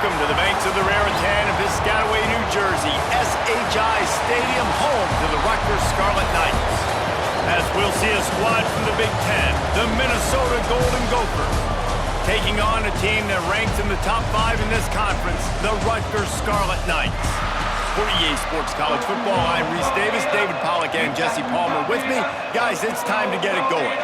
Welcome to the banks of the Raritan in Piscataway, New Jersey. SHI Stadium, home to the Rutgers Scarlet Knights. As we'll see a squad from the Big Ten, the Minnesota Golden Gophers, taking on a team that ranks in the top 5 in this conference, the Rutgers Scarlet Knights. For EA Sports College Football, I'm Reese Davis, David Pollack, and Jesse Palmer with me. Guys, it's time to get it going.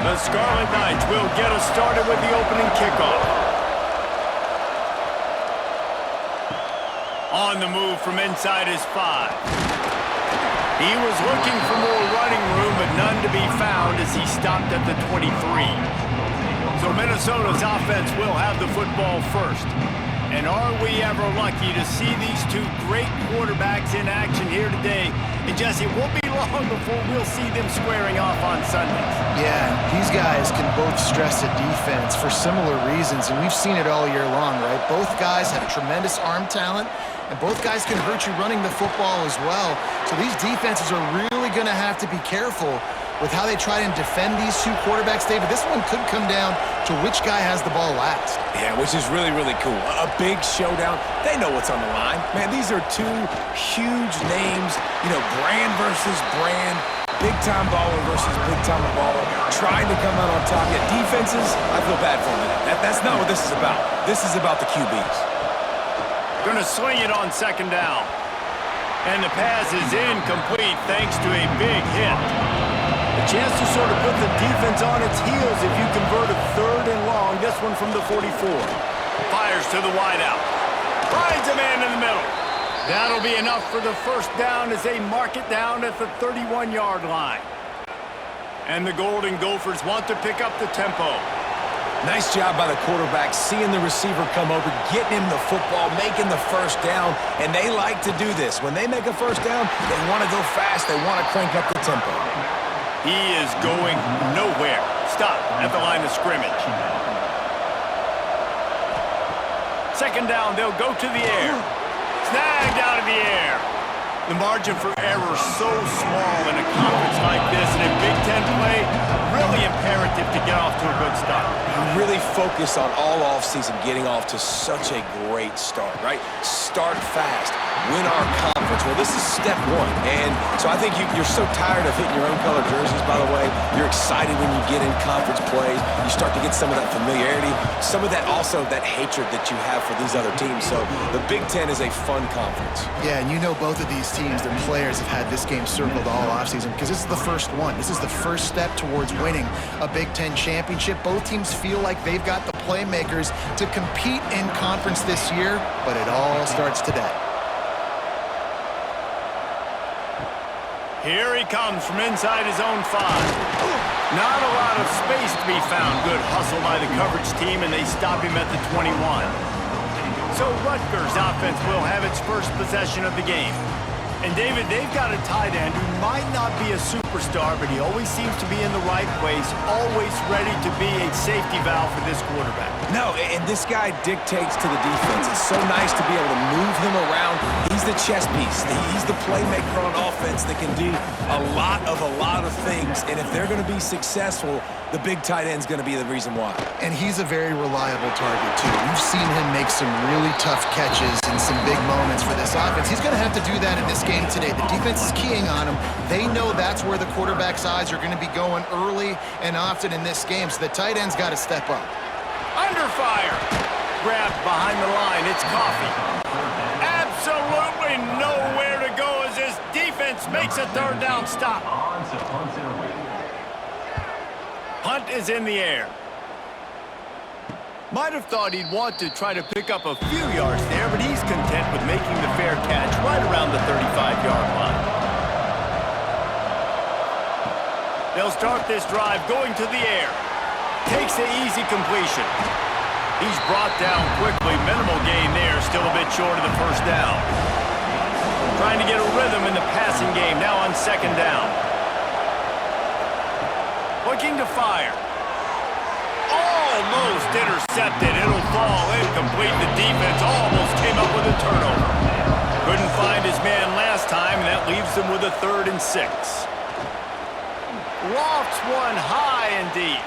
The Scarlet Knights will get us started with the opening kickoff. On the move from inside his 5. He was looking for more running room, but none to be found as he stopped at the 23. So Minnesota's offense will have the football first. And are we ever lucky to see these two great quarterbacks in action here today? And Jesse, it won't be long before we'll see them squaring off on Sundays. Yeah, these guys can both stress a defense for similar reasons, and we've seen it all year long, right? Both guys have tremendous arm talent, and both guys can hurt you running the football as well. So these defenses are really going to have to be careful with how they try and defend these two quarterbacks, David. This one could come down to which guy has the ball last. Yeah, which is really, really cool. A big showdown. They know what's on the line. Man, these are two huge names, brand versus brand, big-time baller versus big-time baller, trying to come out on top. Yet defenses, I feel bad for them. That's not what this is about. This is about the QBs. Gonna swing it on second down. And the pass is incomplete thanks to a big hit. A chance to sort of put the defense on its heels if you convert a 3rd and long. This one from the 44. Fires to the wideout. Finds a man in the middle. That'll be enough for the first down as they mark it down at the 31-yard line. And the Golden Gophers want to pick up the tempo. Nice job by the quarterback, seeing the receiver come over, getting him the football, making the first down, and they like to do this. When they make a first down, they want to go fast, they want to crank up the tempo. He is going nowhere. Stop at the line of scrimmage. Second down, they'll go to the air. Snagged out of the air. The margin for error so small in a conference like this, and in Big Ten play, really imperative to get off to a good start. You really focus on all offseason getting off to such a great start, right? Start fast. Win our conference. Well, this is step 1. And so I think you're so tired of hitting your own color jerseys, by the way. You're excited when you get in conference plays. You start to get some of that familiarity, some of that also that hatred that you have for these other teams. So the Big Ten is a fun conference. Yeah, and both of these teams, their players have had this game circled all offseason because this is the first one. This is the first step towards winning a Big Ten championship. Both teams feel like they've got the playmakers to compete in conference this year, but it all starts today. Here he comes from inside his own 5. Not a lot of space to be found. Good hustle by the coverage team, and they stop him at the 21. So Rutgers offense will have its first possession of the game. And David, they've got a tight end who might not be a superstar, but he always seems to be in the right place, always ready to be a safety valve for this quarterback. No, and this guy dictates to the defense. It's so nice to be able to move him around. He's the chess piece. He's the playmaker on offense that can do a lot of things. And if they're going to be successful, the big tight end's going to be the reason why. And he's a very reliable target, too. We've seen him make some really tough catches in some big moments for this offense. He's going to have to do that in this game today. The defense is keying on him. They know that's where the quarterback's eyes are going to be going early and often in this game, so the tight end's got to step up. Under fire. Grabbed behind the line. It's Coffee. Absolutely nowhere to go as his defense makes a 3rd down stop. Punt is in the air. Might have thought he'd want to try to pick up a few yards there, but he's content with making the fair catch right around the 35-yard line. They'll start this drive going to the air. Takes the easy completion. He's brought down quickly. Minimal gain there, still a bit short of the first down. Trying to get a rhythm in the passing game, now on second down. Looking to fire. Almost intercepted. It'll fall incomplete. The defense almost came up with a turnover. Couldn't find his man last time, and that leaves them with a 3rd and 6. Lofts one high and deep.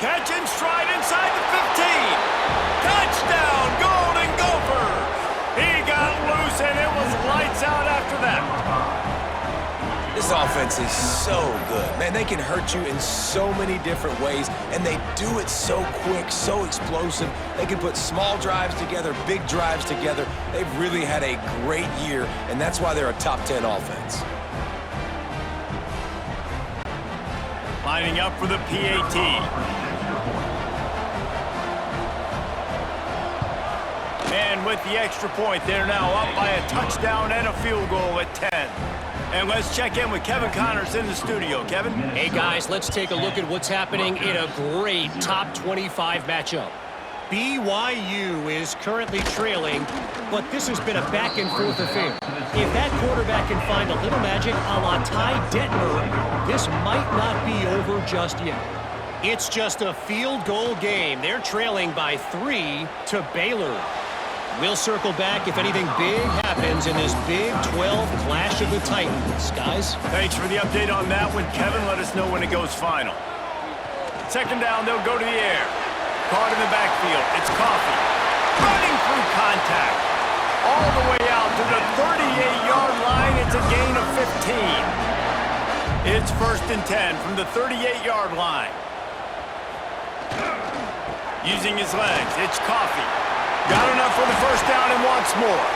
Catch and stride inside the 15. Touchdown, Golden Gophers. He got loose, and it was lights out after that. This offense is so good. Man, they can hurt you in so many different ways, and they do it so quick, so explosive. They can put small drives together, big drives together. They've really had a great year, and that's why they're a top 10 offense. Lining up for the PAT. And with the extra point, they're now up by a touchdown and a field goal at 10. And let's check in with Kevin Connors in the studio. Kevin? Hey, guys, let's take a look at what's happening in a great top 25 matchup. BYU is currently trailing, but this has been a back-and-forth affair. If that quarterback can find a little magic a la Ty Detmer, this might not be over just yet. It's just a field goal game. They're trailing by 3 to Baylor. We'll circle back if anything big happens in this Big 12 Clash of the Titans. Guys? Thanks for the update on that one, Kevin. Let us know when it goes final. 2nd down, they'll go to the air. Caught in the backfield. It's Coffee. Running through contact. All the way out to the 38-yard line. It's a gain of 15. It's 1st and 10 from the 38-yard line. Using his legs, it's Coffee. Got enough for the 1st down and wants more.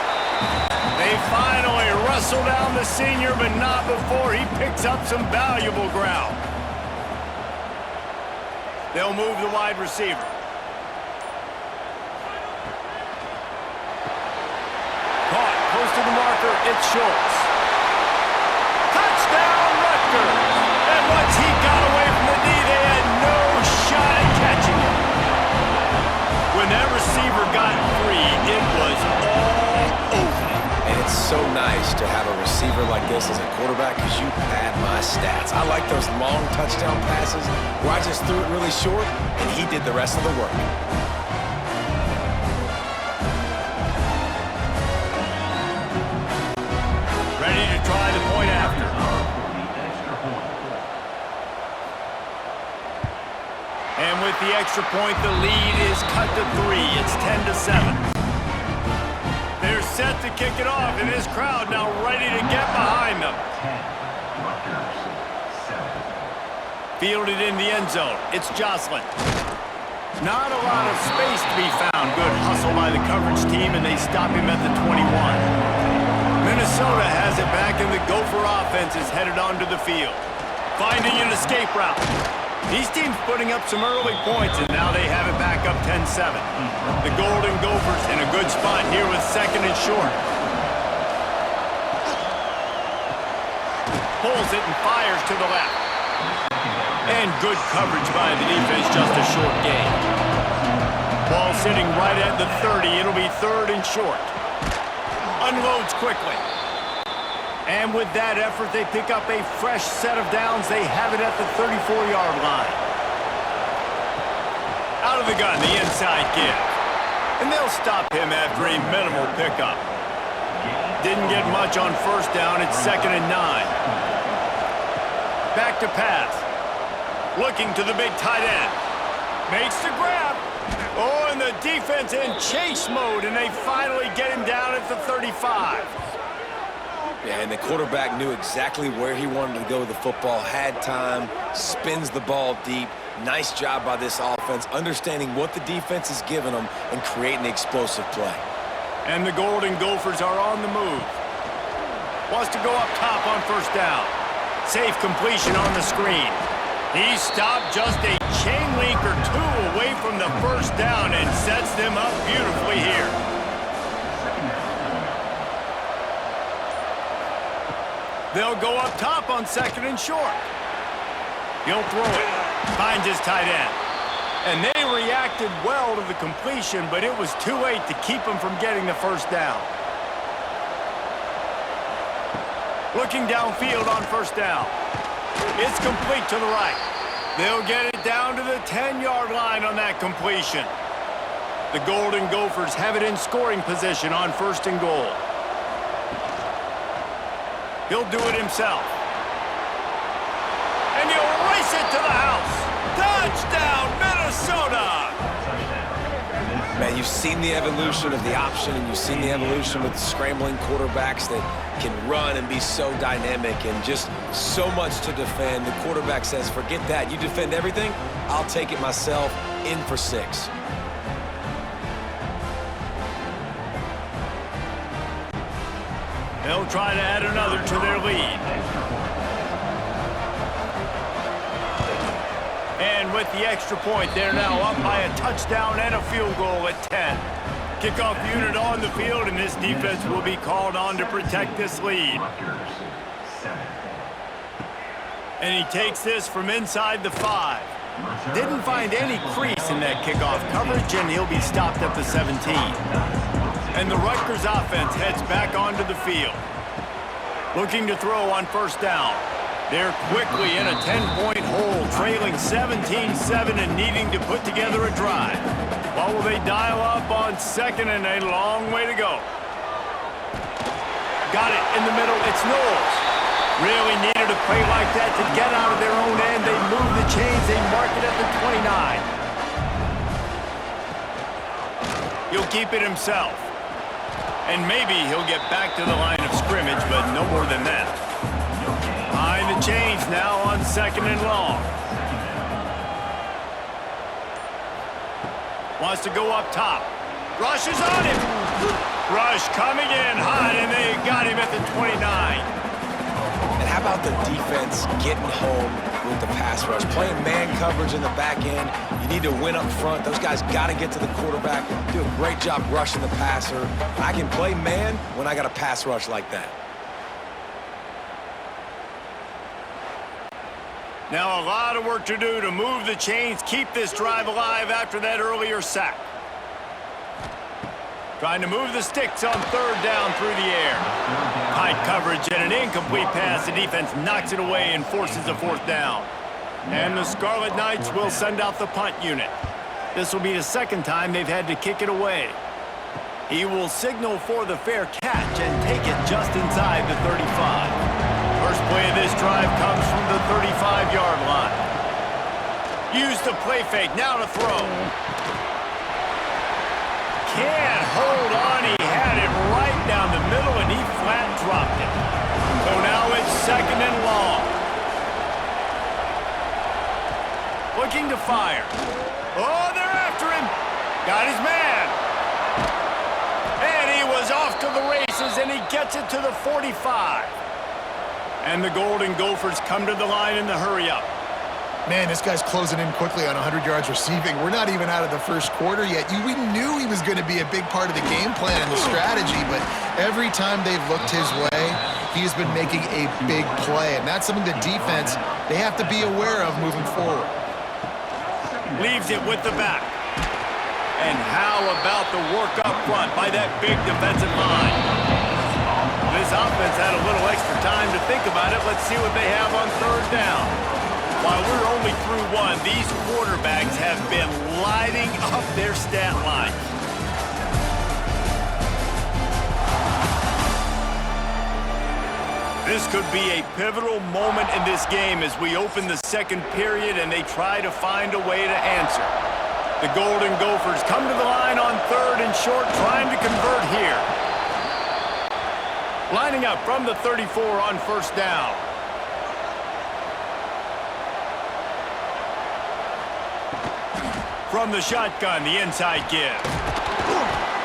They finally wrestle down the senior, but not before he picks up some valuable ground. They'll move the wide receiver. Caught close to the marker, it's Schultz. Touchdown, Rutgers! And once he got away from the knee, they had no shot at catching him. When that receiver got free, it was all over. And it's so nice to have a receiver like this as a quarterback because you pad my stats. I like those long touchdown passes where I just threw it really short and he did the rest of the work. Ready to try the point after. And with the extra point, the lead is cut to 3. It's 10-7. They're set to kick it off, and this crowd now ready to get behind them. Fielded in the end zone. It's Jocelyn. Not a lot of space to be found. Good hustle by the coverage team, and they stop him at the 21. Minnesota has it back, and the Gopher offense is headed onto the field. Finding an escape route. These teams putting up some early points, and now they have it back up 10-7. The Golden Gophers in a good spot here with 2nd and short. Pulls it and fires to the left. And good coverage by the defense, just a short gain. Ball sitting right at the 30. It'll be 3rd and short. Unloads quickly. And with that effort, they pick up a fresh set of downs. They have it at the 34-yard line. Out of the gun, the inside give. And they'll stop him after a minimal pickup. Didn't get much on 1st down. It's 2nd and 9. Back to pass. Looking to the big tight end. Makes the grab. Oh, and the defense in chase mode, and they finally get him down at the 35. Yeah, and the quarterback knew exactly where he wanted to go with the football, had time, spins the ball deep. Nice job by this offense, understanding what the defense is giving them and creating the explosive play. And the Golden Gophers are on the move. Wants to go up top on 1st down. Safe completion on the screen. He stopped just a chain link or 2 away from the 1st down and sets them up beautifully here. They'll go up top on 2nd and short. He'll throw it. Finds his tight end. And they reacted well to the completion, but it was too late to keep him from getting the 1st down. Looking downfield on 1st down. It's complete to the right. They'll get it down to the 10-yard line on that completion. The Golden Gophers have it in scoring position on 1st and goal. He'll do it himself. And he'll race it to the house. Touchdown, Minnesota! Man, you've seen the evolution of the option, and you've seen the evolution with scrambling quarterbacks that can run and be so dynamic and just so much to defend. The quarterback says, forget that. You defend everything, I'll take it myself. In for 6. They'll try to add another to their lead. And with the extra point, they're now up by a touchdown and a field goal at 10. Kickoff unit on the field, and this defense will be called on to protect this lead. And he takes this from inside the 5. Didn't find any crease in that kickoff coverage, and he'll be stopped at the 17. And the Rutgers offense heads back onto the field. Looking to throw on 1st down. They're quickly in a 10-point hole, trailing 17-7 and needing to put together a drive. What will they dial up on 2nd and a long way to go? Got it in the middle. It's Knowles. Really needed a play like that to get out of their own end. They move the chains. They mark it at the 29. He'll keep it himself. And maybe he'll get back to the line of scrimmage, but no more than that. Behind the chains now on 2nd and long. Wants to go up top. Rush is on him. Rush coming in hot, and they got him at the 29. And how about the defense getting home with the pass rush? Playing man coverage in the back end. You need to win up front. Those guys got to get to the quarterback. Do a great job rushing the passer. I can play man when I got a pass rush like that. Now a lot of work to do to move the chains, keep this drive alive after that earlier sack. Trying to move the sticks on 3rd down through the air. Tight coverage and an incomplete pass. The defense knocks it away and forces a 4th down. And the Scarlet Knights will send out the punt unit. This will be the 2nd time they've had to kick it away. He will signal for the fair catch and take it just inside the 35. First play of this drive comes from the 35-yard line. Use the play fake, now to throw. Can't hold on, he had it right down the middle and he flat dropped it. So now it's 2nd and long. Looking to fire. Oh, they're after him. Got his man. And he was off to the races and he gets it to the 45. And the Golden Gophers come to the line in the hurry-up. Man, this guy's closing in quickly on 100 yards receiving. We're not even out of the 1st quarter yet. We knew he was going to be a big part of the game plan and the strategy, but every time they've looked his way, he's been making a big play, and that's something the defense, they have to be aware of moving forward. Leaves it with the back. And how about the work up front by that big defensive line? This offense had a little extra time to think about it. Let's see what they have on 3rd down. While we're only through 1, these quarterbacks have been lighting up their stat line. This could be a pivotal moment in this game as we open the 2nd period and they try to find a way to answer. The Golden Gophers come to the line on 3rd and short, trying to convert here. Lining up from the 34 on 1st down. From the shotgun, the inside give.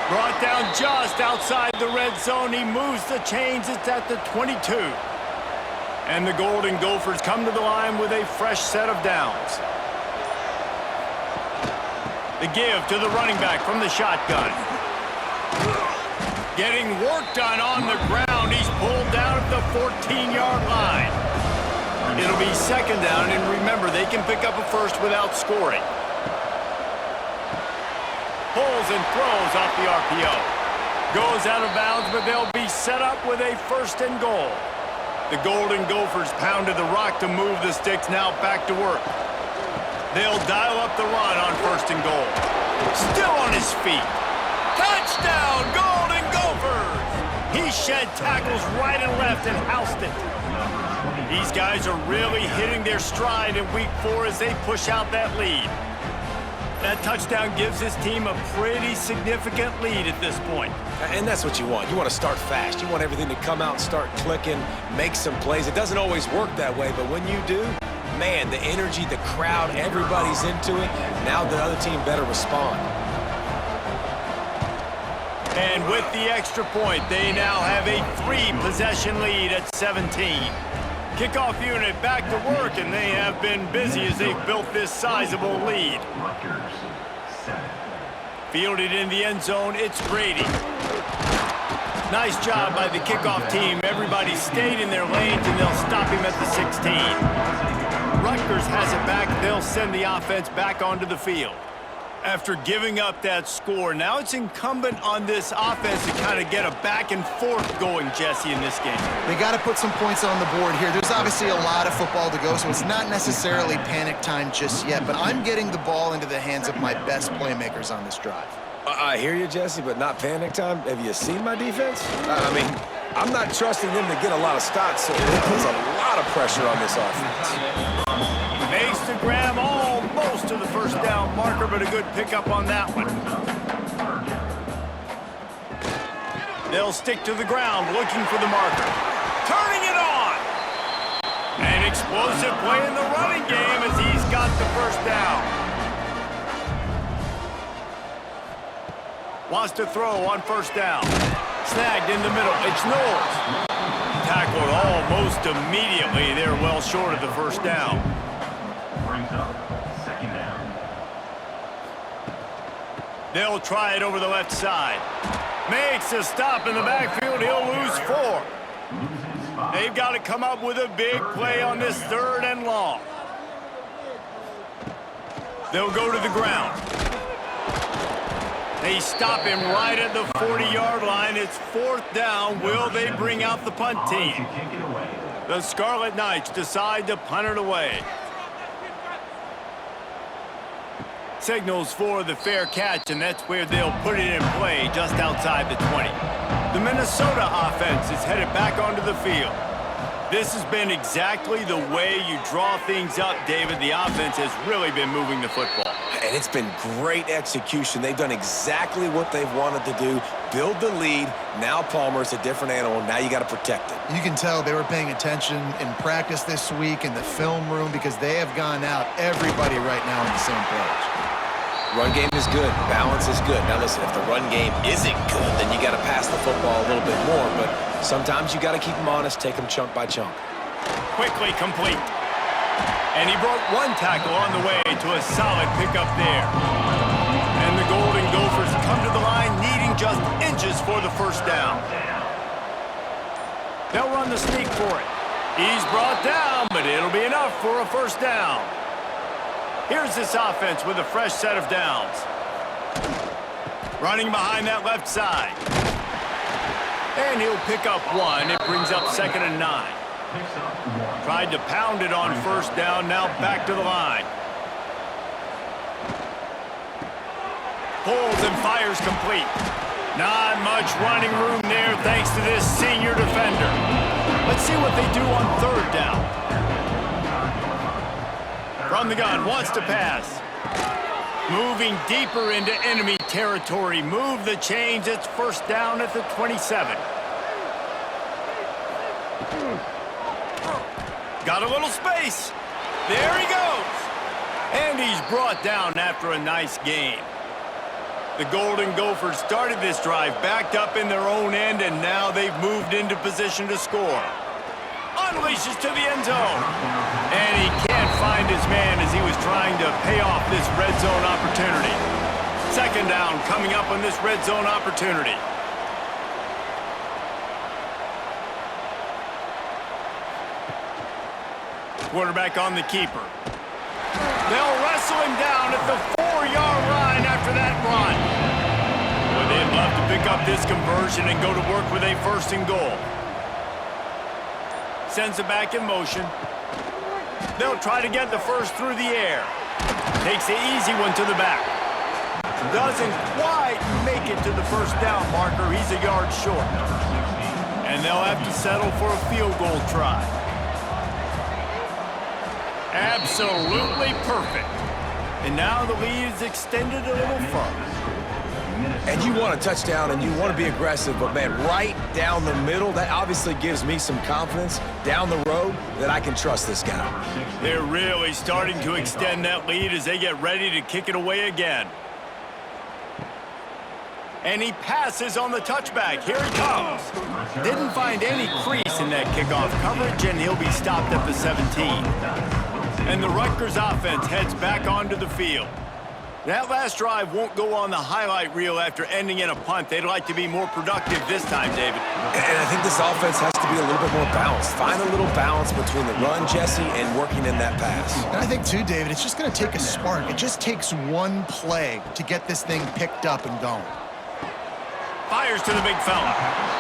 Brought down just outside the red zone. He moves the chains. It's at the 22. And the Golden Gophers come to the line with a fresh set of downs. The give to the running back from the shotgun. Getting work done on the ground. He's pulled down at the 14-yard line. It'll be 2nd down, and remember, they can pick up a first without scoring. Pulls and throws off the RPO. Goes out of bounds, but they'll be set up with a 1st and goal. The Golden Gophers pounded the rock to move the sticks, now back to work. They'll dial up the run on 1st and goal. Still on his feet. Touchdown, Golden Gophers! He shed tackles right and left and housed it. These guys are really hitting their stride in week 4 as they push out that lead. That touchdown gives his team a pretty significant lead at this point. And that's what you want. You want to start fast. You want everything to come out and start clicking, make some plays. It doesn't always work that way, but when you do, man, the energy, the crowd, everybody's into it. Now the other team better respond. And with the extra point, they now have a 3-possession lead at 17. Kickoff unit back to work, and they have been busy as they've built this sizable lead. Fielded in the end zone, it's Brady. Nice job by the kickoff team. Everybody stayed in their lanes, and they'll stop him at the 16. Rutgers has it back. They'll send the offense back onto the field. After giving up that score, now it's incumbent on this offense to kind of get a back and forth going, Jesse, in this game. They got to put some points on the board here. There's obviously a lot of football to go, so it's not necessarily panic time just yet, but I'm getting the ball into the hands of my best playmakers on this drive. I hear you, Jesse, but not panic time. Have you seen my defense? I mean, I'm not trusting them to get a lot of stops, so it puts a lot of pressure on this offense. Makes the grab almost to the 1st down marker, but a good pickup on that one. They'll stick to the ground looking for the marker. Turning it on! An explosive play in the running game as he's got the 1st down. Wants to throw on 1st down. Snagged in the middle. It's Knowles. Tackled almost immediately. They're well short of the 1st down. They'll try it over the left side. Makes a stop in the backfield. He'll lose 4. They've got to come up with a big play on this 3rd and long. They'll go to the ground. They stop him right at the 40-yard line. It's 4th down. Will they bring out the punt team? The Scarlet Knights decide to punt it away. Signals for the fair catch, and that's where they'll put it in play just outside the 20. The Minnesota offense is headed back onto the field. This has been exactly the way you draw things up, David. The offense has really been moving the football. And it's been great execution. They've done exactly what they've wanted to do. Build the lead. Now Palmer's a different animal. Now you got to protect it. You can tell they were paying attention in practice this week in the film room because they have gone out everybody right now on the same page. Run game is good. Balance is good. Now listen, if the run game isn't good, then you got to pass the football a little bit more. But sometimes you got to keep them honest, take them chunk by chunk. Quickly complete. And he broke 1 tackle on the way to a solid pickup there. And the Golden Gophers come to the line needing just inches for the 1st down. They'll run the sneak for it. He's brought down, but it'll be enough for a 1st down. Here's this offense with a fresh set of downs. Running behind that left side. And he'll pick up 1. It brings up 2nd and 9. Tried to pound it on 1st down, now back to the line. Pulls and fires complete. Not much running room there thanks to this senior defender. Let's see what they do on 3rd down. From the gun, wants to pass. Moving deeper into enemy territory. Move the chains. It's 1st down at the 27. Got a little space. There he goes. And he's brought down after a nice gain. The Golden Gophers started this drive backed up in their own end, and now they've moved into position to score. Unleashes to the end zone. And he can't find his man as he was trying to pay off this red zone opportunity. 2nd down coming up on this red zone opportunity. Quarterback on the keeper. They'll wrestle him down at the 4-yard line after that run. Boy, they'd love to pick up this conversion and go to work with a 1st and goal. Sends it back in motion. They'll try to get the 1st through the air. Takes the easy one to the back. Doesn't quite make it to the first down marker. He's a yard short. And they'll have to settle for a field goal try. Absolutely perfect. And now the lead is extended a little further. And you want a touchdown and you want to be aggressive, but man, right down the middle, that obviously gives me some confidence down the road that I can trust this guy. They're really starting to extend that lead as they get ready to kick it away again. And he passes on the touchback. Here he comes. Didn't find any crease in that kickoff coverage, and he'll be stopped at the 17. And the Rutgers offense heads back onto the field. That last drive won't go on the highlight reel after ending in a punt. They'd like to be more productive this time, David. And I think this offense has to be a little bit more balanced. Find a little balance between the run, Jesse, and working in that pass. And I think, too, David, it's just going to take a spark. It just takes one play to get this thing picked up and going. Fires to the big fella.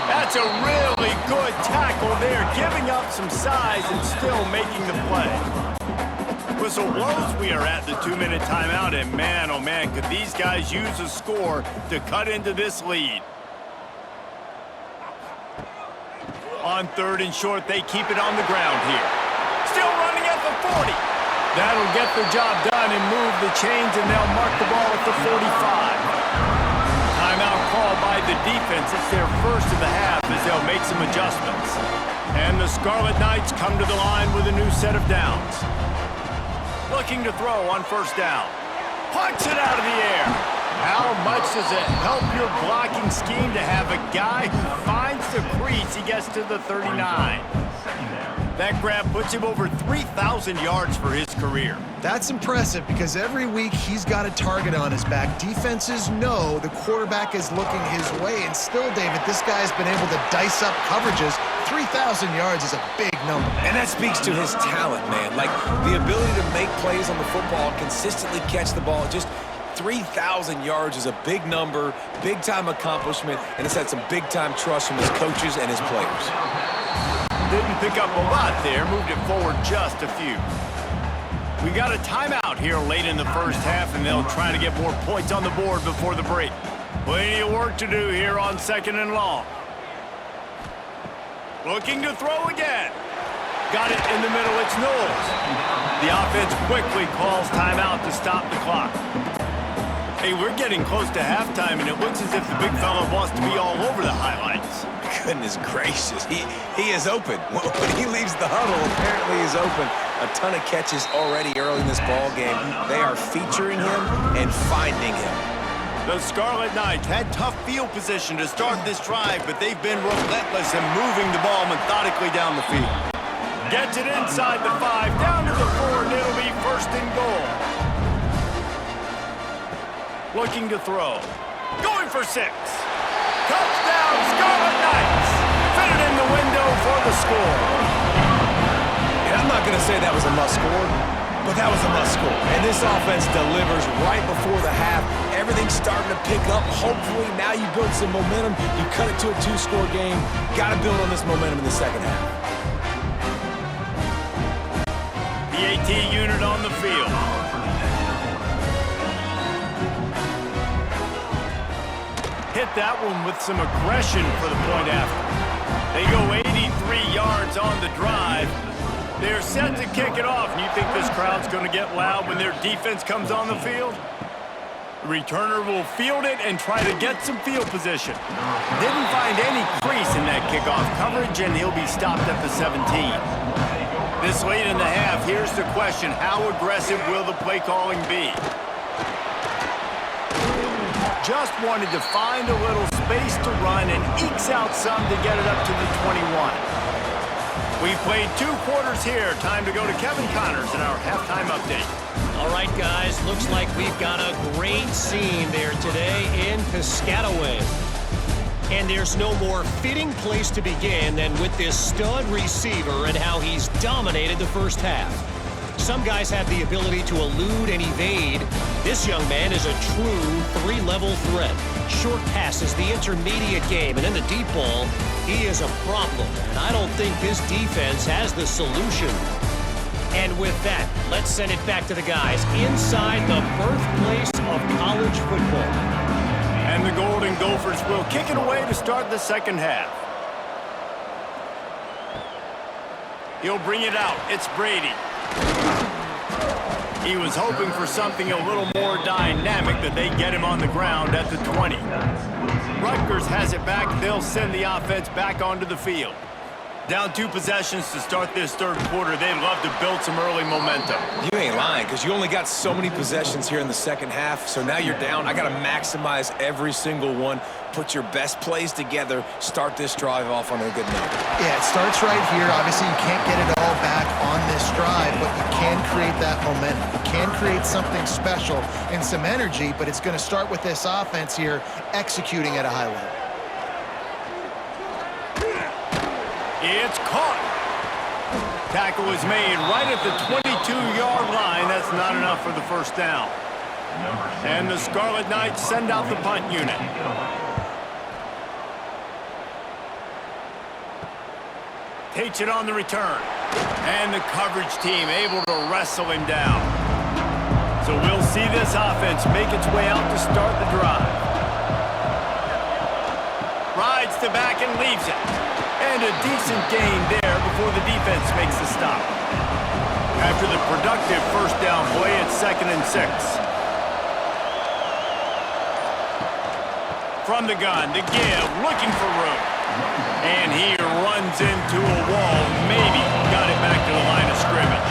That's a really good tackle there, giving up some size and still making the play. Whistle blows, we are at the 2-minute timeout, and man, oh man, could these guys use a score to cut into this lead. On 3rd and short, they keep it on the ground here. Still running at the 40. That'll get the job done and move the chains, and they'll mark the ball at the 45. Timeout called by the defense. It's their first of the half as they'll make some adjustments. And the Scarlet Knights come to the line with a new set of downs. Looking to throw on 1st down. Punts it out of the air. How much does it help your blocking scheme to have a guy who finds the crease? He gets to the 39. That grab puts him over 3,000 yards for his career. That's impressive because every week he's got a target on his back. Defenses know the quarterback is looking his way, and still, David, this guy's been able to dice up coverages. 3,000 yards is a big number. And that speaks to his talent, man. Like, the ability to make plays on the football, consistently catch the ball. Just 3,000 yards is a big number, big-time accomplishment, and it's had some big-time trust from his coaches and his players. Didn't pick up a lot there, moved it forward just a few. We got a timeout here late in the first half, and they'll try to get more points on the board before the break. Plenty of work to do here on 2nd and long. Looking to throw again. Got it in the middle, it's Knowles. The offense quickly calls timeout to stop the clock. Hey, we're getting close to halftime, and it looks as if the big fella wants to be all over the highlights. Goodness gracious, he is open. When he leaves the huddle, apparently he's open. A ton of catches already early in this ball game. They are featuring him and finding him. The Scarlet Knights had tough field position to start this drive, but they've been relentless in moving the ball methodically down the field. Gets it inside the 5, down to the 4, and it'll be 1st and goal. Looking to throw. Going for 6. Touchdown, Scarlet Knights! Fit it in the window for the score. And I'm not going to say that was a must-score, but that was a must-score. And this offense delivers right before the half. Everything's starting to pick up. Hopefully, now you build some momentum. You cut it to a 2-score game. Got to build on this momentum in the second half. The AT unit on the field. Hit that one with some aggression for the point after. They go 83 yards on the drive. They're set to kick it off. And you think this crowd's going to get loud when their defense comes on the field? The returner will field it and try to get some field position. Didn't find any crease in that kickoff coverage, and he'll be stopped at the 17. This late in the half, here's the question. How aggressive will the play calling be? Just wanted to find a little space to run and ekes out some to get it up to the 21. We've played 2 quarters here. Time to go to Kevin Connors in our halftime update. All right, guys, looks like we've got a great scene there today in Piscataway. And there's no more fitting place to begin than with this stud receiver and how he's dominated the first half. Some guys have the ability to elude and evade. This young man is a true 3-level threat. Short passes, the intermediate game, and in the deep ball, he is a problem. And I don't think this defense has the solution. And with that, let's send it back to the guys inside the birthplace of college football. And the Golden Gophers will kick it away to start the second half. He'll bring it out. It's Brady. He was hoping for something a little more dynamic, that they get him on the ground at the 20. Rutgers has it back. They'll send the offense back onto the field. Down 2 possessions to start this third quarter. They'd love to build some early momentum. You ain't lying, because you only got so many possessions here in the second half, so now you're down. I got to maximize every single one, put your best plays together, start this drive off on a good note. Yeah, it starts right here. Obviously, you can't get it all back on this drive, but you can create that momentum. You can create something special and some energy, but it's going to start with this offense here executing at a high level. It's caught. Tackle is made right at the 22-yard line. That's not enough for the first down. And the Scarlet Knights send out the punt unit. Takes it on the return. And the coverage team able to wrestle him down. So we'll see this offense make its way out to start the drive. Rides to back and leaves it. And a decent gain there before the defense makes the stop. After the productive first down play, it's 2nd and 6. From the gun to give, looking for room. And he runs into a wall. Maybe got it back to the line of scrimmage.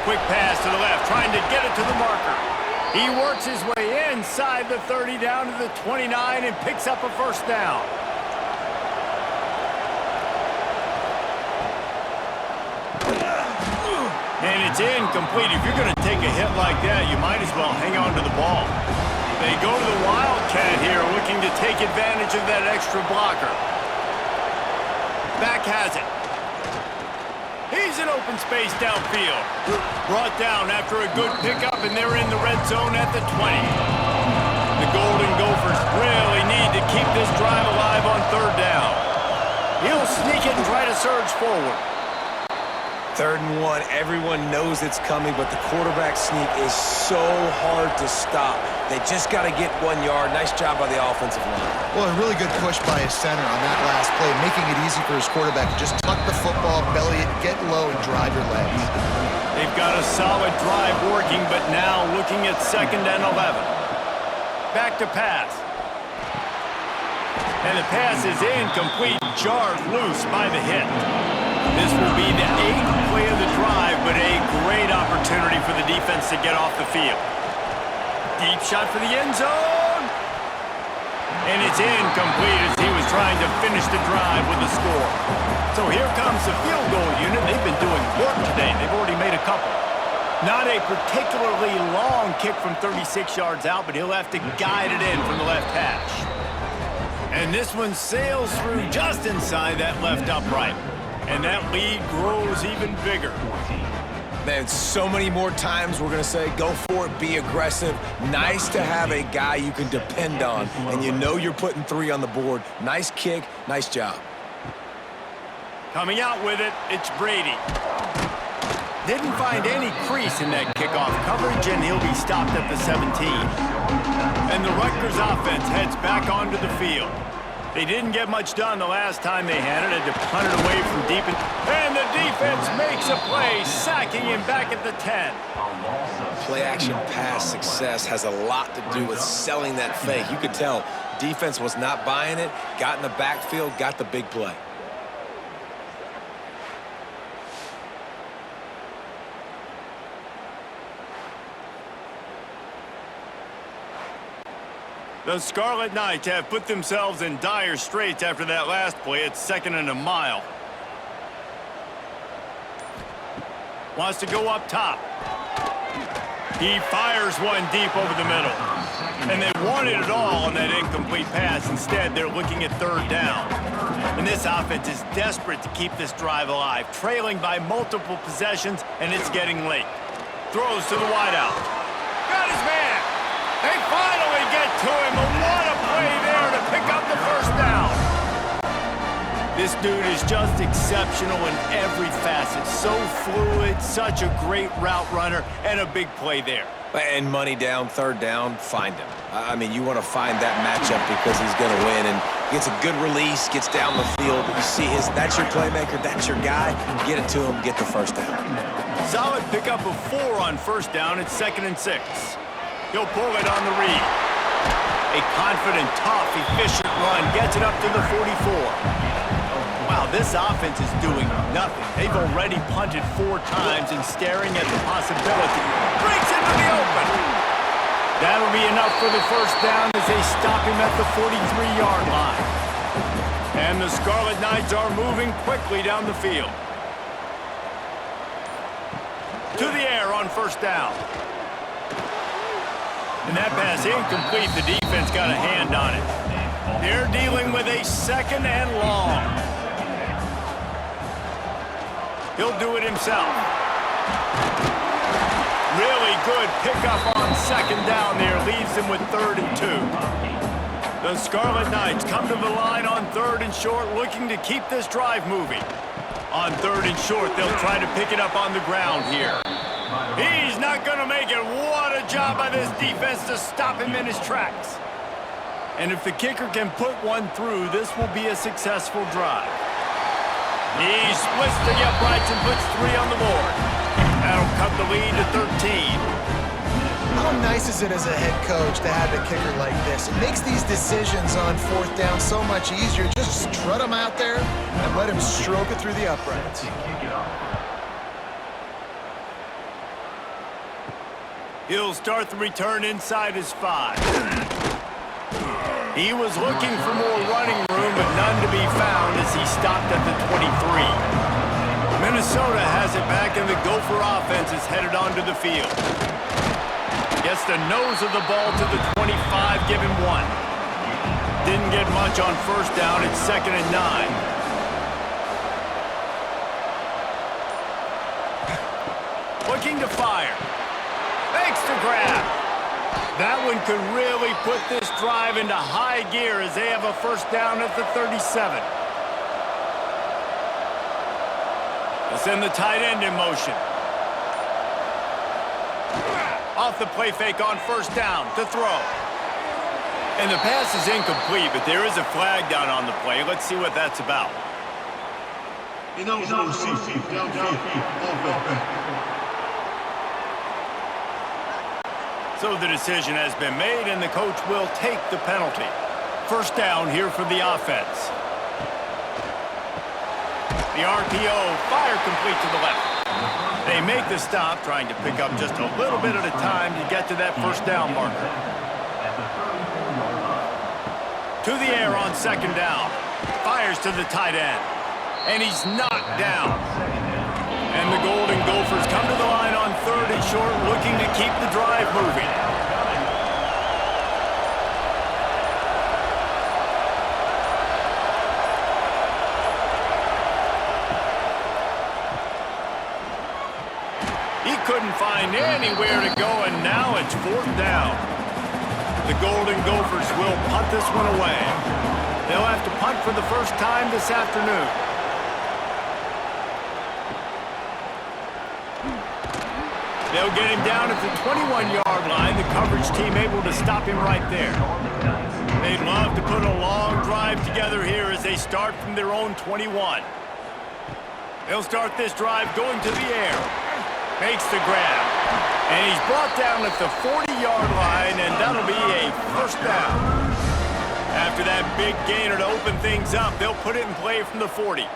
Quick pass to the left, trying to get it to the marker. He works his way inside the 30 down to the 29 and picks up a first down. And it's incomplete. If you're going to take a hit like that, you might as well hang on to the ball. They go to the Wildcat here, looking to take advantage of that extra blocker. Back has it. He's in open space downfield. Brought down after a good pickup, and they're in the red zone at the 20. The Golden Gophers really need to keep this drive alive on 3rd down. He'll sneak it and try to surge forward. 3rd and 1, everyone knows it's coming, but the quarterback sneak is so hard to stop. They just got to get 1 yard. Nice job by the offensive line. Well, a really good push by his center on that last play, making it easy for his quarterback to just tuck the football, belly it, get low, and drive your legs. They've got a solid drive working, but now looking at 2nd and 11. Back to pass. And the pass is incomplete, jarred loose by the hit. This will be the 8th play of the drive, but a great opportunity for the defense to get off the field. Deep shot for the end zone. And it's incomplete as he was trying to finish the drive with the score. So here comes the field goal unit. They've been doing work today. They've already made a couple. Not a particularly long kick from 36 yards out, but he'll have to guide it in from the left hash. And this one sails through just inside that left upright. And that lead grows even bigger. Man, so many more times we're going to say, go for it, be aggressive. Nice to have a guy you can depend on, and you know you're putting 3 on the board. Nice kick, nice job. Coming out with it, it's Brady. Didn't find any crease in that kickoff coverage, and he'll be stopped at the 17. And the Rutgers offense heads back onto the field. They didn't get much done the last time they had it. Had to punt it away from deep. And the defense makes a play, sacking him back at the 10. Play-action pass success has a lot to do with selling that fake. You could tell defense was not buying it, got in the backfield, got the big play. The Scarlet Knights have put themselves in dire straits after that last play. It's 2nd and a mile. Wants to go up top. He fires one deep over the middle. And they wanted it all on that incomplete pass. Instead, they're looking at 3rd down. And this offense is desperate to keep this drive alive, trailing by multiple possessions, and it's getting late. Throws to the wideout. Got his man. They finally get to him, and what a play there to pick up the first down. This dude is just exceptional in every facet. So fluid, such a great route runner, and a big play there. And money down, third down, find him. I mean, you want to find that matchup because he's going to win. And gets a good release, gets down the field. You see that's your playmaker, that's your guy. Get it to him, get the first down. Solid pickup of 4 on first down. It's 2nd and 6. He'll pull it on the read. A confident, tough, efficient run gets it up to the 44. Wow, this offense is doing nothing. They've already punted 4 times and staring at the possibility. Breaks into the open. That'll be enough for the first down as they stop him at the 43-yard line. And the Scarlet Knights are moving quickly down the field. To the air on first down. And that pass incomplete. The defense got a hand on it. They're dealing with a 2nd and long. He'll do it himself. Really good pickup on 2nd down there. Leaves him with 3rd and 2. The Scarlet Knights come to the line on 3rd and short, looking to keep this drive moving. On 3rd and short, they'll try to pick it up on the ground here. He's not going to make it. What a job by this defense to stop him in his tracks. And if the kicker can put one through, this will be a successful drive. He splits the uprights and puts 3 on the board. That'll cut the lead to 13. How nice is it as a head coach to have a kicker like this? It makes these decisions on 4th down so much easier. Just strut him out there and let him stroke it through the uprights. He'll start the return inside his 5. He was looking for more running room, but none to be found as he stopped at the 23. Minnesota has it back, and the Gopher offense is headed onto the field. Gets the nose of the ball to the 25, give him 1. Didn't get much on first down. It's 2nd and 9. Looking to fire. Makes the grab. That one could really put this drive into high gear as they have a first down at the 37. They'll send the tight end in motion. Off the play fake on first down to throw. And the pass is incomplete, but there is a flag down on the play. Let's see what that's about. So the decision has been made, and the coach will take the penalty. First down here for the offense. The RPO, fire complete to the left. They make the stop, trying to pick up just a little bit at a time to get to that first down marker. To the air on 2nd down. Fires to the tight end. And he's knocked down. And the Golden Gophers come to the line on 3rd and short, looking to keep the drive moving. He couldn't find anywhere to go, and now it's 4th down. The Golden Gophers will punt this one away. They'll have to punt for the first time this afternoon. They'll get him down at the 21-yard line. The coverage team able to stop him right there. They'd love to put a long drive together here as they start from their own 21. They'll start this drive going to the air. Makes the grab. And he's brought down at the 40-yard line, and that'll be a first down. After that big gainer to open things up, they'll put it in play from the 40.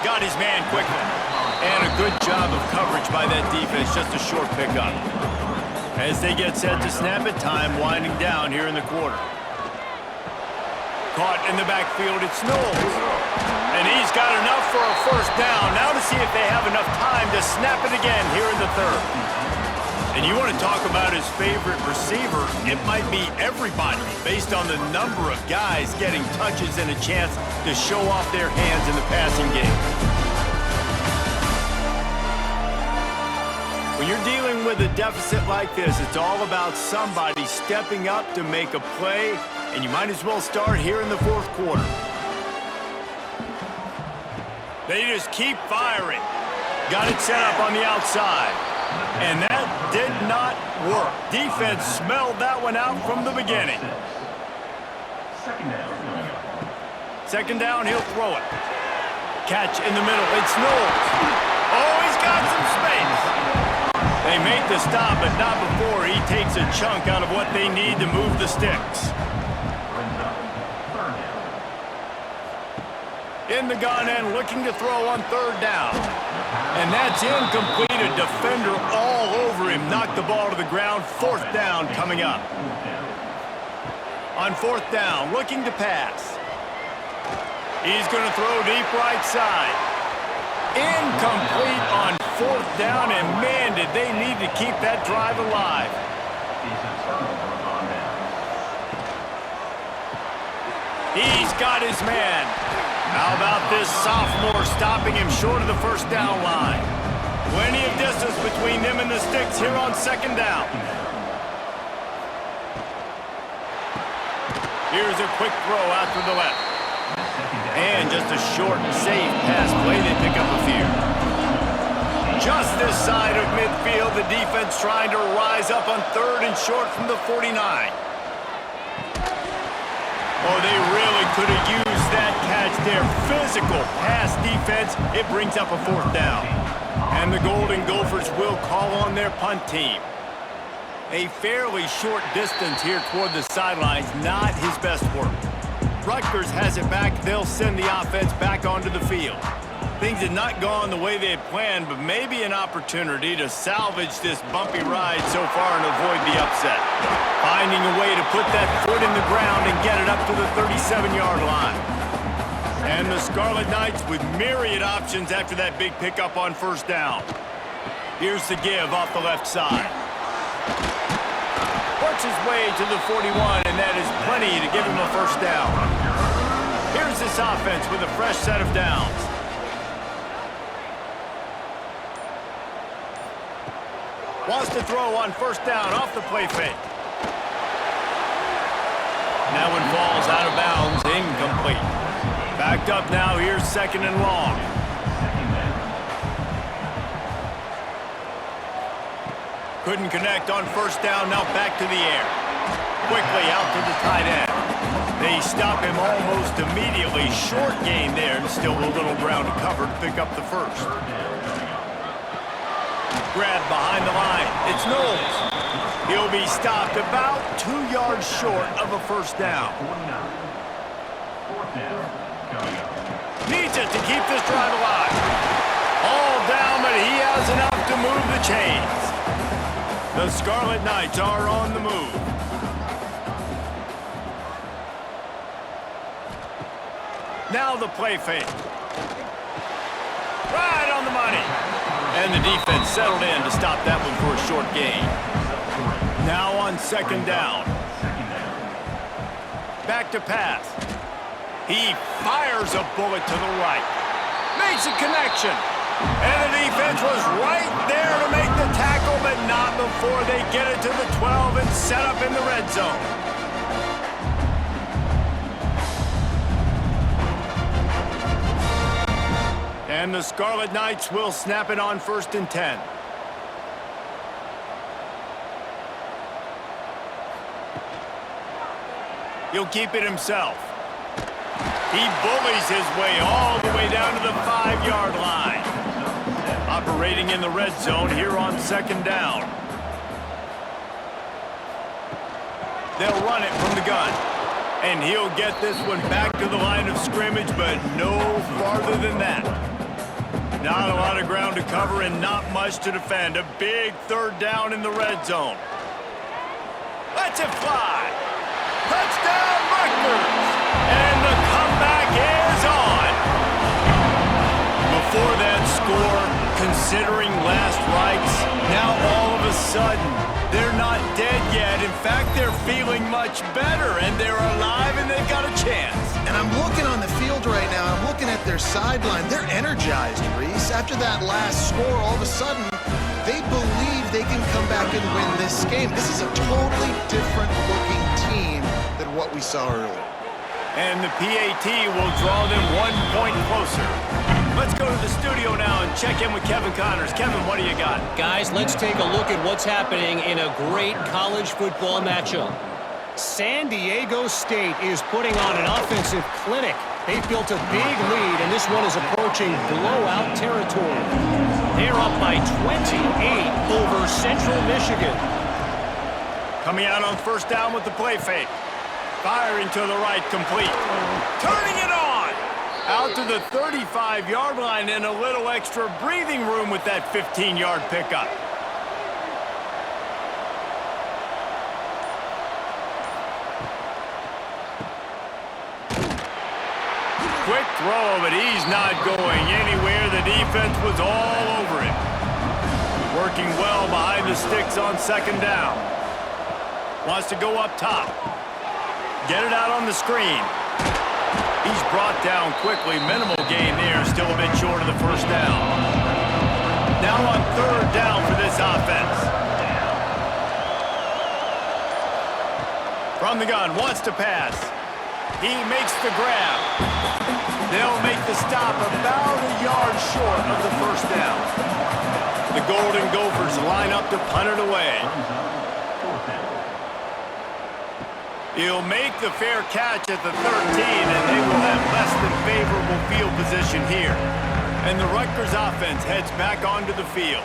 Got his man quickly. And a good job of coverage by that defense, just a short pickup. As they get set to snap it, time winding down here in the quarter. Caught in the backfield, it's Knowles. And he's got enough for a first down. Now to see if they have enough time to snap it again here in the 3rd. And you want to talk about his favorite receiver, it might be everybody based on the number of guys getting touches and a chance to show off their hands in the passing game. When you're dealing with a deficit like this, it's all about somebody stepping up to make a play and you might as well start here in the fourth quarter. They just keep firing. Got it set up on the outside. And that did not work. Defense smelled that one out from the beginning. Second down, he'll throw it. Catch in the middle. It's Knowles. Oh, he's got some space. They make the stop, but not before he takes a chunk out of what they need to move the sticks. In the gun and looking to throw on third down. And that's incomplete. A defender all over him. Knocked the ball to the ground. Fourth down coming up. On fourth down, looking to pass. He's going to throw deep right side. Incomplete on fourth down, and man, did they need to keep that drive alive. He's got his man. How about this sophomore stopping him short of the first down line? Plenty of distance between them and the sticks here on second down. Here's a quick throw out to the left. And just a short, safe pass play. They pick up a few. Just this side of midfield, the defense trying to rise up on third and short from the 49. Oh, they really could have used that catch there. Physical pass defense. It brings up a fourth down. And the Golden Gophers will call on their punt team. A fairly short distance here toward the sidelines. Not his best work. Rutgers has it back. They'll send the offense back onto the field. Things had not gone the way they had planned, but maybe an opportunity to salvage this bumpy ride so far and avoid the upset. Finding a way to put that foot in the ground and get it up to the 37-yard line. And the Scarlet Knights with myriad options after that big pickup on first down. Here's the give off the left side. Works his way to the 41, and that is plenty to give him a first down. Here's this offense with a fresh set of downs. Wants to throw on first down off the play fake. That one falls out of bounds, incomplete. Backed up now, here's second and long. Couldn't connect on first down, now back to the air. Quickly out to the tight end. They stop him almost immediately. Short gain there, and still a little ground to cover to pick up the first. Grab behind the line. It's Knowles. He'll be stopped about 2 yards short of a first down. Needs it to keep this drive alive. All down, but he has enough to move the chains. The Scarlet Knights are on the move. Now the play fake. Right on the money. And the defense settled in to stop that one for a short gain. Now on second down. Back to pass. He fires a bullet to the right. Makes a connection. And the defense was right there to make the tackle, but not before they get it to the 12 and set up in the red zone. And the Scarlet Knights will snap it on first and 10. He'll keep it himself. He bullies his way all the way down to the 5-yard line. Operating in the red zone here on second down. They'll run it from the gun. And he'll get this one back to the line of scrimmage, but no farther than that. Not a lot of ground to cover and not much to defend. A big third down in the red zone. Lets it fly. Touchdown, Rutgers! And the comeback is on. Before that score, considering last rites, now all of a sudden, they're not dead yet. In fact, they're feeling much better, and they're alive, and they've got a chance. And I'm looking on the field right now, I'm looking at their sideline. They're energized, Reese. After that last score, all of a sudden, they believe they can come back and win this game. This is a totally different looking team that what we saw earlier. And the PAT will draw them 1 point closer. Let's go to the studio now and check in with Kevin Connors. Kevin, what do you got? Guys, let's take a look at what's happening in a great college football matchup. San Diego State is putting on an offensive clinic. They've built a big lead, and this one is approaching blowout territory. They're up by 28 over Central Michigan. Coming out on first down with the play fake. Firing to the right, complete. Turning it on! Out to the 35-yard line and a little extra breathing room with that 15-yard pickup. Quick throw, but he's not going anywhere. The defense was all over him. Working well behind the sticks on second down. Wants to go up top. Get it out on the screen. He's brought down quickly. Minimal gain there. Still a bit short of the first down. Now on third down for this offense. From the gun, wants to pass. He makes the grab. They'll make the stop about a yard short of the first down. The Golden Gophers line up to punt it away. He'll make the fair catch at the 13, and they will have less than favorable field position here. And the Rutgers offense heads back onto the field.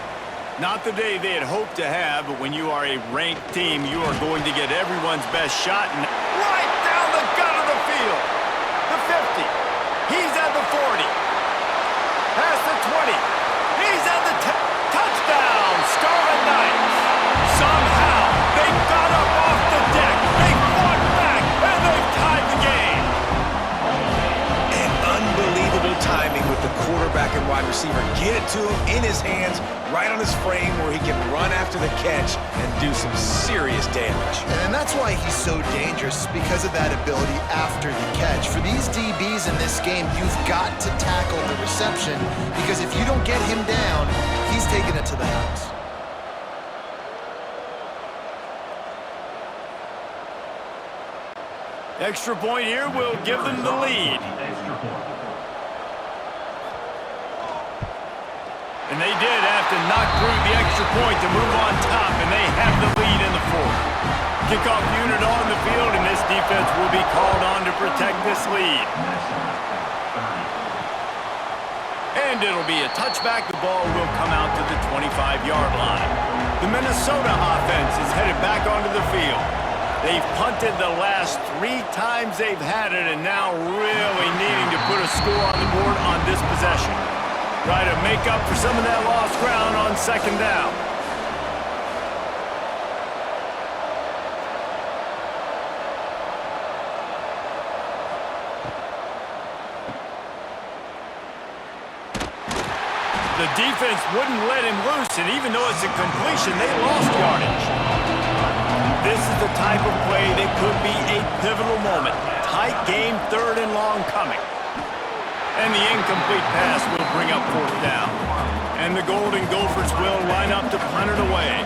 Not the day they had hoped to have, but when you are a ranked team, you are going to get everyone's best shot. And right down the gut of the field. The 50. He's at the 40. Past the 20. He's at the 10. Touchdown, Scarlet Knights. Somehow, they got up off the deck. They fought back, and they've tied the game. And unbelievable timing with the quarterback and wide receiver. Get it to him in his hands, right on his frame where he can run after the catch and do some serious damage. And that's why he's so dangerous, because of that ability after the catch. For these DBs in this game, you've got to tackle the reception, because if you don't get him down, he's taking it to the house. Extra point here will give them the lead. And they did have to knock through the extra point to move on top, and they have the lead in the fourth. Kickoff unit on the field, and this defense will be called on to protect this lead. And it'll be a touchback. The ball will come out to the 25-yard line. The Minnesota offense is headed back onto the field. They've punted the last 3 times they've had it, and now really needing to put a score on the board on this possession. Try to make up for some of that lost ground on second down. The defense wouldn't let him loose, and even though it's a completion, they lost yardage. This is the type of play that could be a pivotal moment. Tight game, third and long coming. And the incomplete pass will bring up fourth down. And the Golden Gophers will line up to punt it away.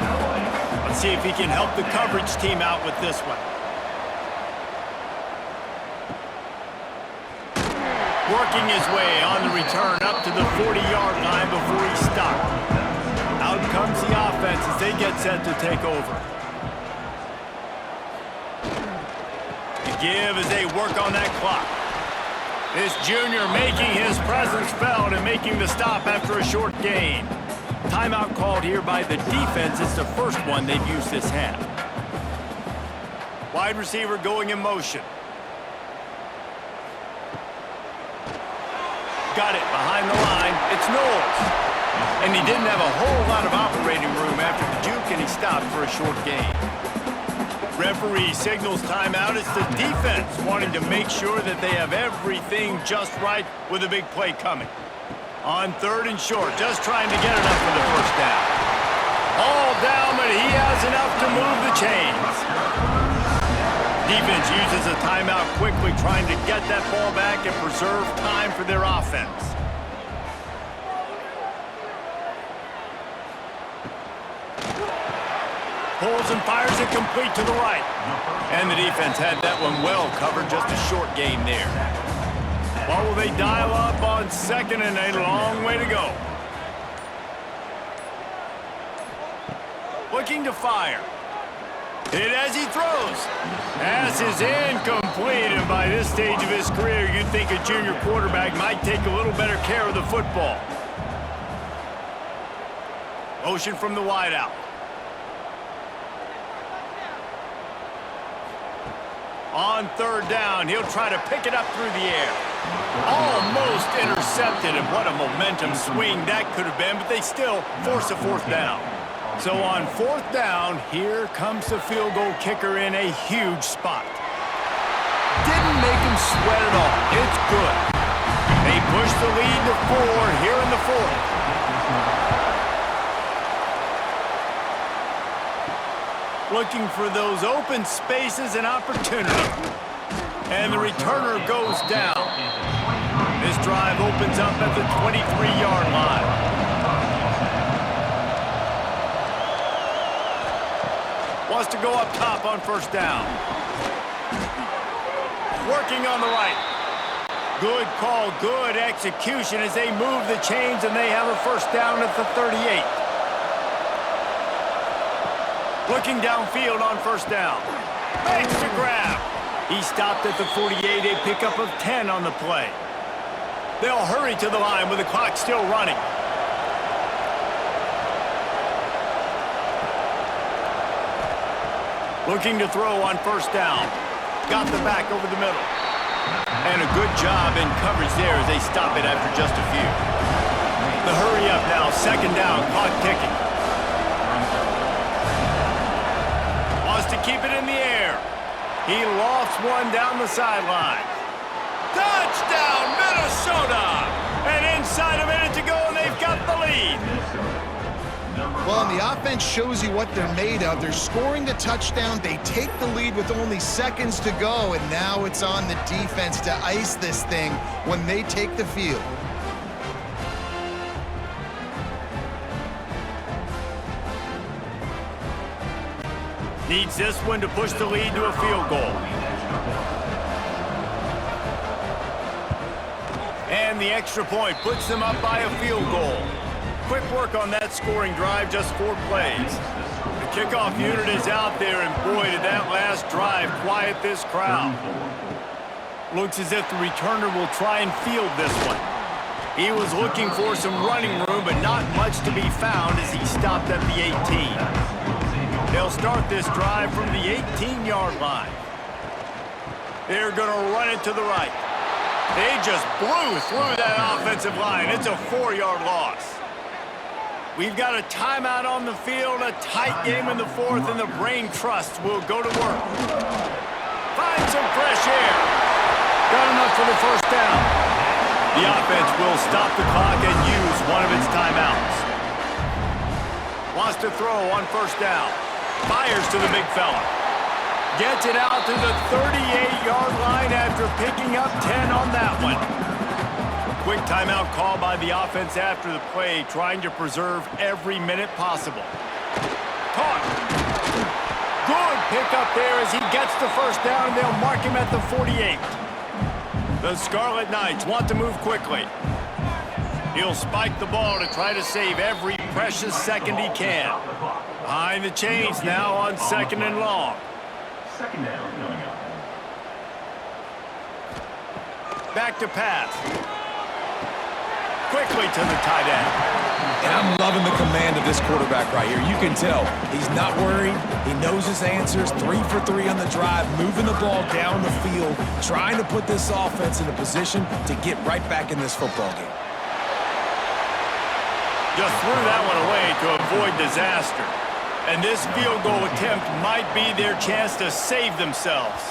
Let's see if he can help the coverage team out with this one. Working his way on the return up to the 40-yard line before he stopped. Out comes the offense as they get set to take over. The give as they work on that clock. This junior making his presence felt and making the stop after a short gain. Timeout called here by the defense. It's the first one they've used this half. Wide receiver going in motion. Got it behind the line. It's Knowles. And he didn't have a whole lot of operating room after the juke, and he stopped for a short gain. Referee signals timeout. It's the defense wanting to make sure that they have everything just right with a big play coming. On third and short, just trying to get enough for the first down. All down, but he has enough to move the chains. Defense uses a timeout quickly, trying to get that ball back and preserve time for their offense. pulls and fires it complete to the right. And the defense had that one well covered, just a short gain there. What will they dial up on second and a long way to go? Looking to fire. Hit as he throws. Pass is incomplete, and by this stage of his career, you'd think a junior quarterback might take a little better care of the football. Motion from the wideout. On third down, he'll try to pick it up through the air. Almost intercepted, and what a momentum swing that could have been, but they still force a fourth down. So on fourth down, here comes the field goal kicker in a huge spot. Didn't make him sweat at all. It's good. They push the lead to 4 here in the fourth. Looking for those open spaces and opportunity. And the returner goes down. This drive opens up at the 23-yard line. Wants to go up top on first down. Working on the right. Good call, good execution as they move the chains, and they have a first down at the 38. Looking downfield on first down. Makes the grab. He stopped at the 48, a pickup of 10 on the play. They'll hurry to the line with the clock still running. Looking to throw on first down. Got the back over the middle. And a good job in coverage there as they stop it after just a few. The hurry up now, second down, clock ticking. Wants to keep it in the air. He lofts one down the sideline. Touchdown, Minnesota! And inside a minute to go, and they've got the lead. Well, and the offense shows you what they're made of. They're scoring the touchdown. They take the lead with only seconds to go, and now it's on the defense to ice this thing when they take the field. Needs this one to push the lead to a field goal. And the extra point puts them up by a field goal. Quick work on that scoring drive, just 4 plays. The kickoff unit is out there, and boy, did that last drive quiet this crowd. Looks as if the returner will try and field this one. He was looking for some running room, but not much to be found as he stopped at the 18. They'll start this drive from the 18-yard line. They're going to run it to the right. They just blew through that offensive line. It's a 4-yard loss. We've got a timeout on the field, a tight game in the fourth, and the brain trust will go to work. Find some fresh air. Got enough for the first down. The offense will stop the clock and use one of its timeouts. Wants to throw on first down. Fires to the big fella. Gets it out to the 38-yard line after picking up 10 on that one. Quick timeout call by the offense after the play, trying to preserve every minute possible. Caught. Good pickup there as he gets the first down, and they'll mark him at the 48. The Scarlet Knights want to move quickly. He'll spike the ball to try to save every precious second he can. Behind the chains now on second and long. Second down coming up. Back to pass. Quickly to the tight end. And I'm loving the command of this quarterback right here. You can tell he's not worried. He knows his answers. 3 for 3 on the drive, moving the ball down the field, trying to put this offense in a position to get right back in this football game. Just threw that one away to avoid disaster. And this field goal attempt might be their chance to save themselves.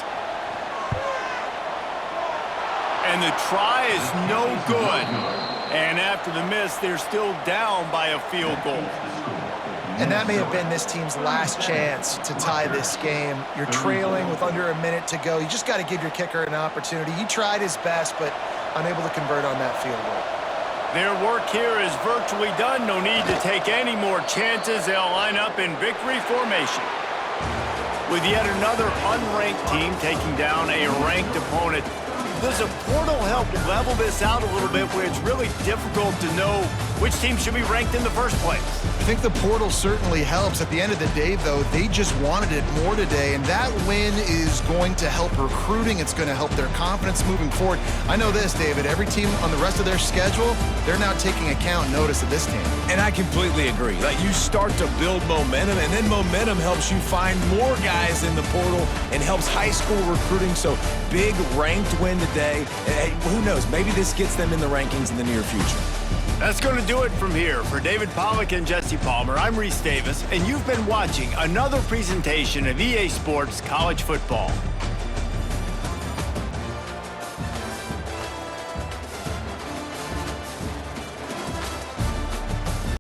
And the try is no good. And after the miss, they're still down by a field goal. And that may have been this team's last chance to tie this game. You're trailing with under a minute to go. You just got to give your kicker an opportunity. He tried his best, but unable to convert on that field goal. Their work here is virtually done. No need to take any more chances. They'll line up in victory formation. with yet another unranked team taking down a ranked opponent. Does a portal help level this out a little bit where it's really difficult to know which team should be ranked in the first place? I think the portal certainly helps. At the end of the day, though, they just wanted it more today, and that win is going to help recruiting. It's going to help their confidence moving forward. I know this, David. Every team on the rest of their schedule, they're now taking account and notice of this team. And I completely agree. Like, you start to build momentum, and then momentum helps you find more guys in the portal and helps high school recruiting. So big ranked win today. And hey, who knows? Maybe this gets them in the rankings in the near future. That's going to do it from here. For David Pollack and Jesse Palmer, I'm Reese Davis, and you've been watching another presentation of EA Sports College Football.